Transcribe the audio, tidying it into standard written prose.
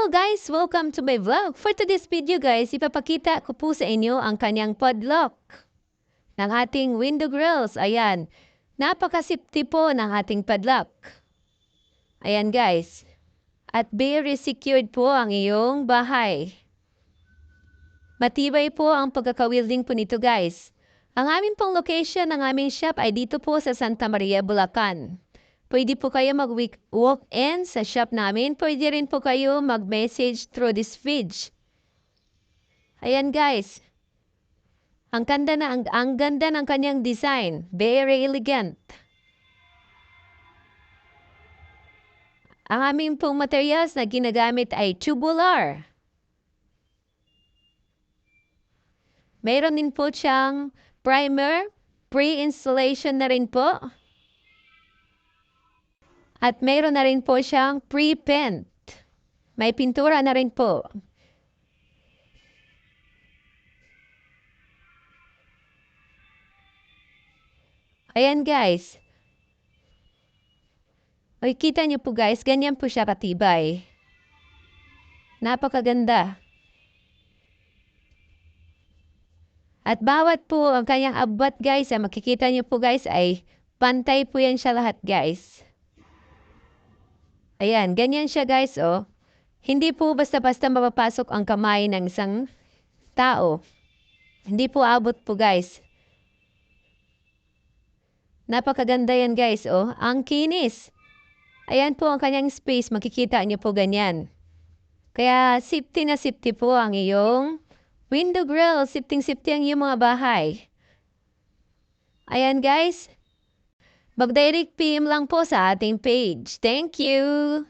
guys! Welcome to my vlog. For today's video guys, ipapakita ko po sa inyo ang kanyang padlock ng ating window grills. Ayan, napakasipti po ng ating padlock. Ayan guys, at very secured po ang iyong bahay. Matibay po ang pagkakawielding po nito guys. Ang aming pong location ng aming shop ay dito po sa Santa Maria, Bulacan. Pwede po kayo mag-walk-in sa shop namin. Pwede rin po kayo mag-message through this page. Ayan guys. Ang ganda ng kanyang design. Very elegant. Ang aming pong materials na ginagamit ay tubular. Mayroon din po siyang primer. Pre-installation na rin po. At mayroon na rin po siyang pre-paint. May pintura na rin po. Ayan guys. Oy, kita niyo po guys, ganyan po siya katibay. Napakaganda. At bawat po ang kanyang abot guys, makikita niyo po guys ay pantay po yan siya lahat guys. Ayan, ganyan siya guys, oh. Hindi po basta-basta mapapasok ang kamay ng isang tao. Hindi po abot po guys. Napakaganda yan guys, oh. Ang kinis. Ayan po ang kanyang space, makikita niyo po ganyan. Kaya safety na safety po ang iyong window grill. Safety ang iyong mga bahay. Ayan guys. Mag-direct PM lang po sa ating page. Thank you!